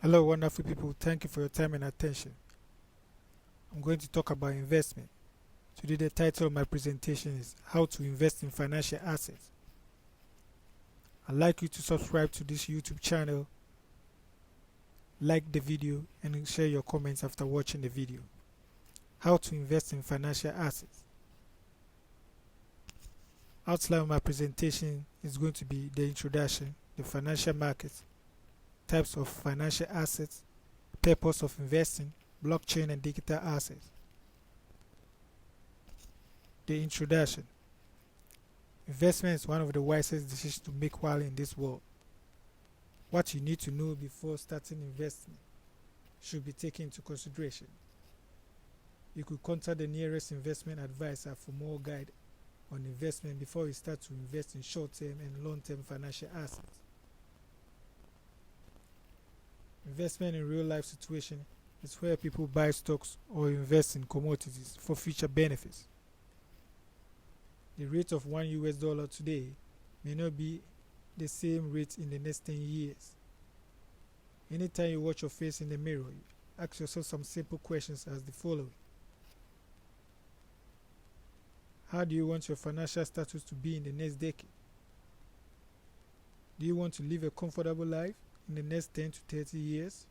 Hello, wonderful people. Thank you for your time and attention. I'm going to talk about investment. Today, the title of my presentation is How to Invest in Financial Assets. I'd like you to subscribe to this YouTube channel, like the video, and share your comments after watching the video. How to invest in financial assets. Outline of my presentation is going to be the introduction, the financial markets, types of financial assets, purpose of investing, blockchain and digital assets. The introduction. Investment is one of the wisest decisions to make while in this world. What you need to know before starting investing should be taken into consideration. You could contact the nearest investment advisor for more guide on investment before you start to invest in short-term and long-term financial assets. Investment in real-life situation is where people buy stocks or invest in commodities for future benefits. The rate of $1 today may not be the same rate in the next 10 years. Anytime you watch your face in the mirror, ask yourself some simple questions as the following. How do you want your financial status to be in the next decade? Do you want to live a comfortable life in the next 10 to 30 years?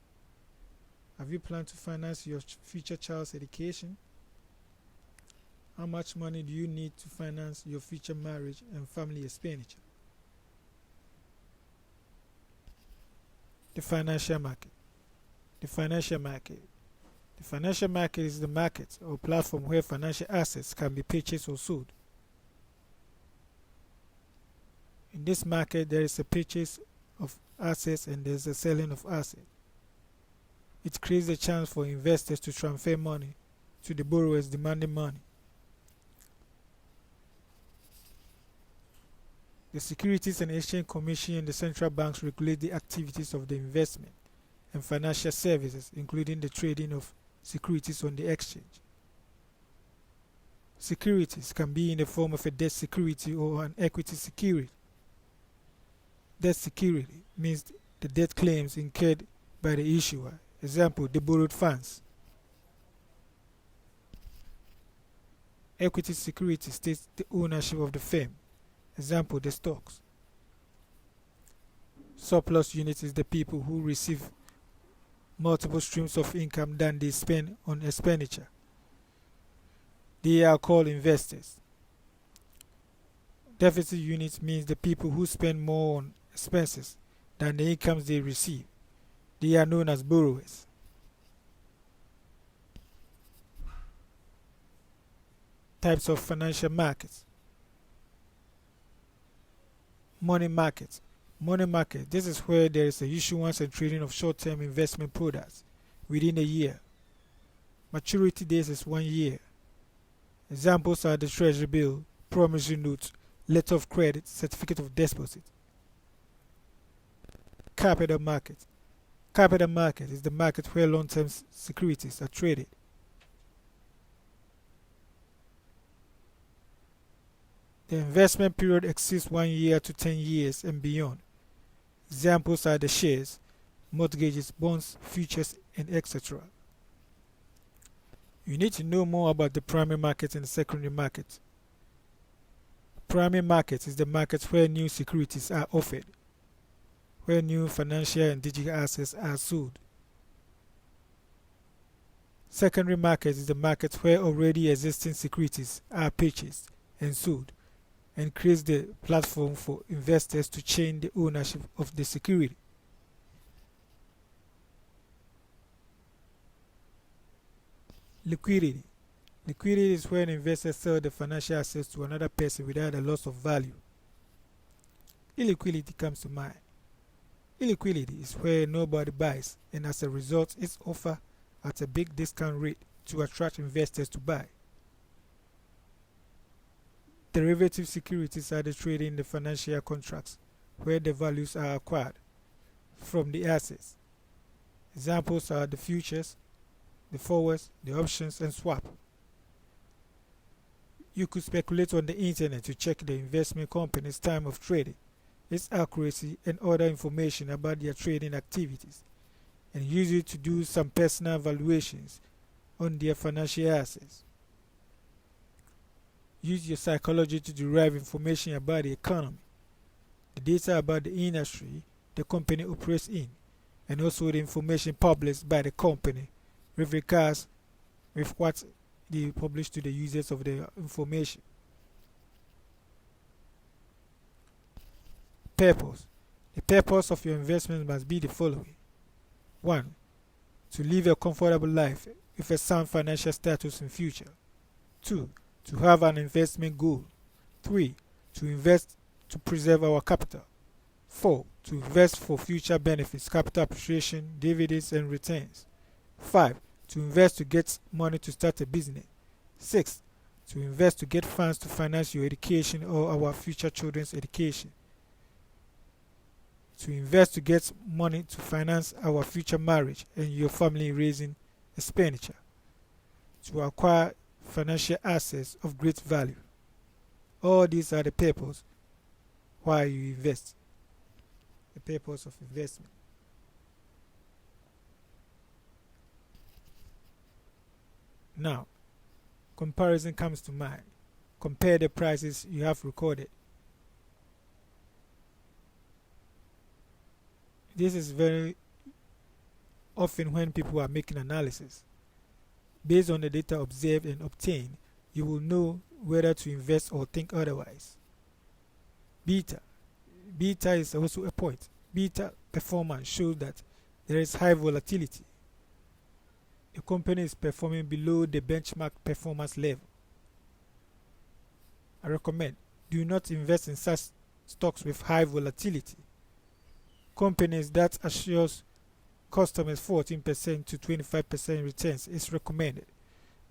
Have you planned to finance your future child's education? How much money do you need to finance your future marriage and family expenditure? The financial market. The financial market. The financial market is the market or platform where financial assets can be purchased or sold. In this market, there is a purchase of assets and there is a selling of assets. It creates a chance for investors to transfer money to the borrowers demanding money. The Securities and Exchange Commission and the central banks regulate the activities of the investment and financial services, including the trading of securities on the exchange. Securities can be in the form of a debt security or an equity security. Debt security means the debt claims incurred by the issuer. Example, the borrowed funds. Equity security states the ownership of the firm. Example, the stocks. Surplus units is the people who receive multiple streams of income than they spend on expenditure. They are called investors. Deficit units means the people who spend more on expenses than the incomes they receive. They are known as borrowers. Types of financial markets. Money market. Money market. This is where there is a issuance and trading of short-term investment products within a year. Maturity days is 1 year. Examples are the treasury bill, promissory note, letter of credit, certificate of deposit. Capital market. Capital market is the market where long-term securities are traded. The investment period exceeds 1 year to 10 years and beyond. Examples are the shares, mortgages, bonds, futures, and etc. You need to know more about the primary market and the secondary market. Primary market is the market where new securities are offered, where new financial and digital assets are sold. Secondary market is the market where already existing securities are purchased and sold, and creates the platform for investors to change the ownership of the security. Liquidity. Liquidity is when investors sell the financial assets to another person without a loss of value. Illiquidity comes to mind. Illiquidity is where nobody buys, and as a result, it's offered at a big discount rate to attract investors to buy. Derivative securities are the trading in the financial contracts where the values are acquired from the assets. Examples are the futures, the forwards, the options, and swap. You could speculate on the internet to check the investment company's time of trading, its accuracy, and other information about their trading activities. and use it to do some personal evaluations on their financial assets. Use your psychology to derive information about the economy, the data about the industry the company operates in, and also the information published by the company with regards with what they publish to the users of the information. Purpose. The purpose of your investment must be the following: 1. To live a comfortable life with a sound financial status in future. 2. To have an investment goal. 3. To invest to preserve our capital. 4. To invest for future benefits, capital appreciation, dividends, and returns. 5. To invest to get money to start a business. 6. To invest to get funds to finance your education or our future children's education. To invest to get money to finance our future marriage and your family raising expenditure. To acquire financial assets of great value. All these are the purpose why you invest. The purpose of investment. Now, comparison comes to mind. Compare the prices you have recorded. This is very often when people are making analysis. Based on the data observed and obtained, you will know whether to invest or think otherwise. Beta. Beta is also a point. Beta performance shows that there is high volatility. A company is performing below the benchmark performance level. I recommend do not invest in such stocks with high volatility. Companies that assures customers 14% to 25% returns is recommended,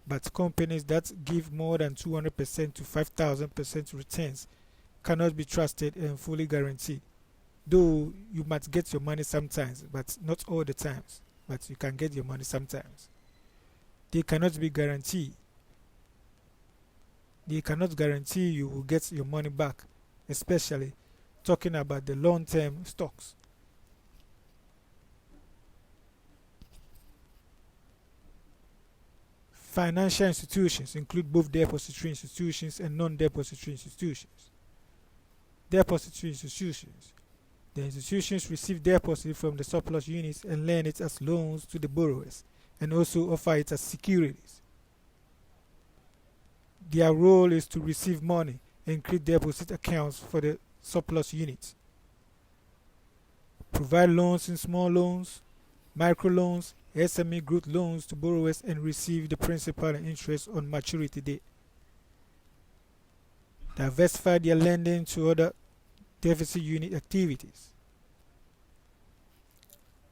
but companies that give more than 200% to 5,000% returns cannot be trusted and fully guaranteed. Though you might get your money sometimes, but not all the times. But you can get your money sometimes. They cannot be guaranteed. They cannot guarantee you will get your money back, especially talking about the long-term stocks. Financial institutions include both depository institutions and non-depository institutions. Depository institutions. The institutions receive deposits from the surplus units and lend it as loans to the borrowers and also offer it as securities. Their role is to receive money and create deposit accounts for the surplus units. Provide loans in small loans, microloans, SME growth loans to borrowers and receive the principal and interest on maturity date. Diversify their lending to other deficit unit activities.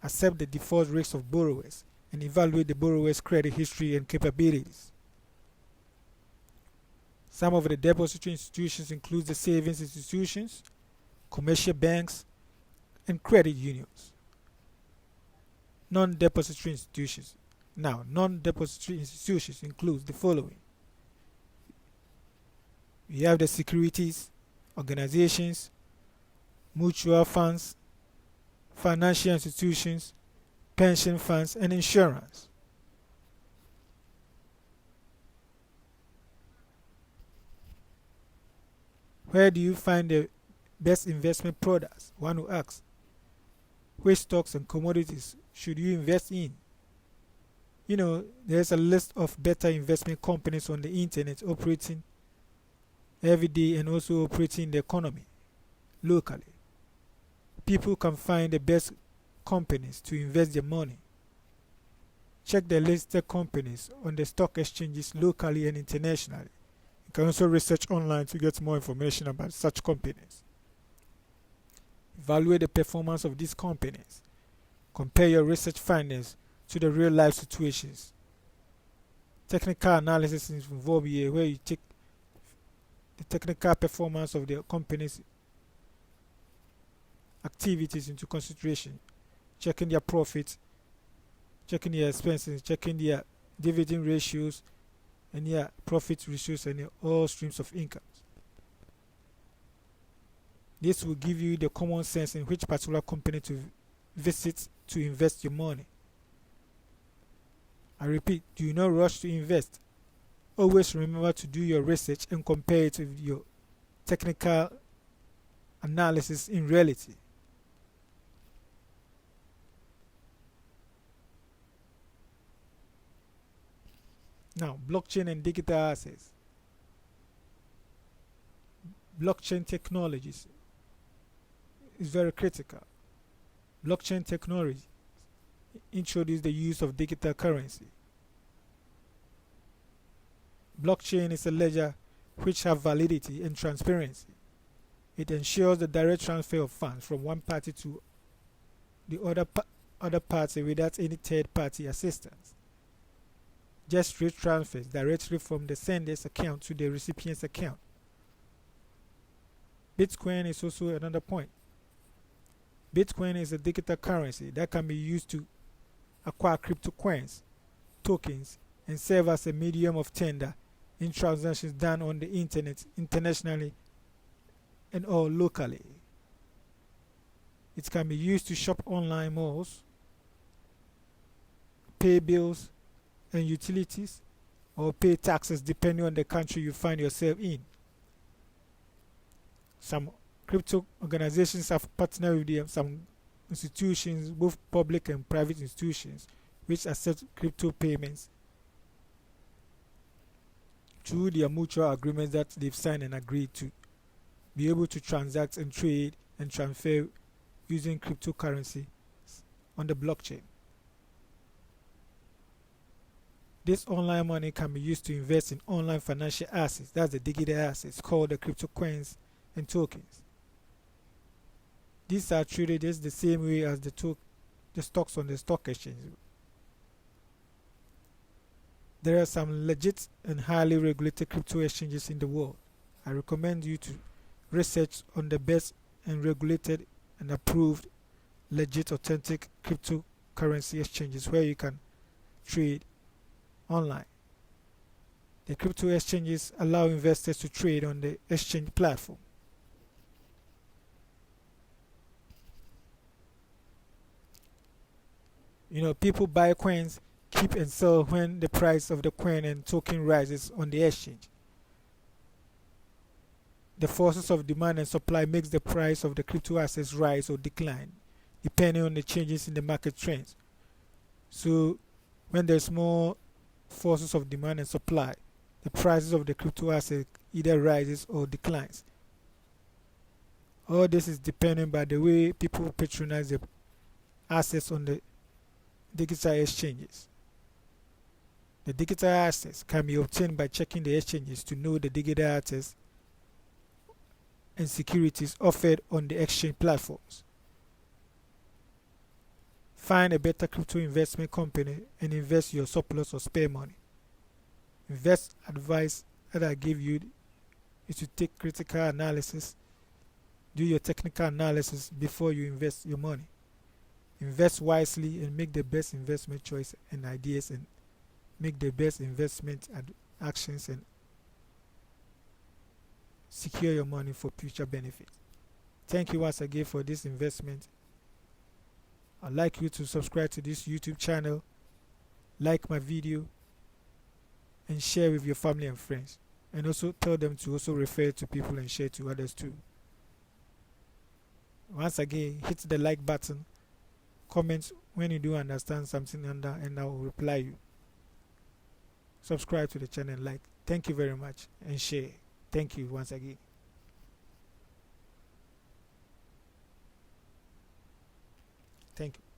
Accept the default risks of borrowers and evaluate the borrower's credit history and capabilities. Some of the depository institutions include the savings institutions, commercial banks, and credit unions. Non-depository institutions. Now, non-depository institutions include the following. We have the securities, organizations, mutual funds, financial institutions, pension funds, and insurance. Where do you find the best investment products? One who asks. Which stocks and commodities should you invest in? You know, there's a list of better investment companies on the internet operating every day and also operating the economy locally. People can find the best companies to invest their money. Check the listed companies on the stock exchanges locally and internationally. You can also research online to get more information about such companies. Evaluate the performance of these companies. Compare your research findings to the real life situations. Technical analysis is involved here where you take the technical performance of the company's activities into consideration, checking their profits, checking their expenses, checking their dividend ratios and their profit ratios and their all streams of income. This will give you the common sense in which particular company to visit to invest your money. I repeat, do not rush to invest. Always remember to do your research and compare it with your technical analysis in reality. Now, blockchain and digital assets. Blockchain technologies is very critical. Blockchain technology introduced the use of digital currency. Blockchain is a ledger which have validity and transparency. It ensures the direct transfer of funds from one party to the other party without any third-party assistance. Just straight transfers directly from the sender's account to the recipient's account. Bitcoin is also another point. Bitcoin is a digital currency that can be used to acquire crypto coins, tokens, and serve as a medium of tender in transactions done on the internet, internationally and or locally. It can be used to shop online malls, pay bills and utilities, or pay taxes depending on the country you find yourself in. Some crypto organizations have partnered with some institutions, both public and private institutions, which accept crypto payments through their mutual agreements that they've signed and agreed to be able to transact and trade and transfer using cryptocurrency on the blockchain. This online money can be used to invest in online financial assets, that's the digital assets called the crypto coins and tokens. These are treated just the same way as the stocks on the stock exchange. There are some legit and highly regulated crypto exchanges in the world. I recommend you to research on the best and regulated and approved legit authentic cryptocurrency exchanges where you can trade online. The crypto exchanges allow investors to trade on the exchange platform. People buy coins, keep and sell when the price of the coin and token rises on the exchange. The forces of demand and supply makes the price of the crypto assets rise or decline depending on the changes in the market trends. So when there's more forces of demand and supply, the prices of the crypto asset either rises or declines. All this is dependent by the way people patronize the assets on the digital exchanges. The digital assets can be obtained by checking the exchanges to know the digital assets and securities offered on the exchange platforms. Find a better crypto investment company and invest your surplus or spare money. Invest advice that I give you is to take critical analysis, do your technical analysis before you invest your money. Invest wisely and make the best investment choice and ideas and make the best investment actions and secure your money for future benefit. Thank you once again for this investment. I'd like you to subscribe to this YouTube channel, like my video, and share with your family and friends. And also tell them to also refer to people and share to others too. Once again, hit the like button, comment when you do understand something and I will reply you. Subscribe to the channel, like. Thank you very much and share. Thank you once again. Thank you.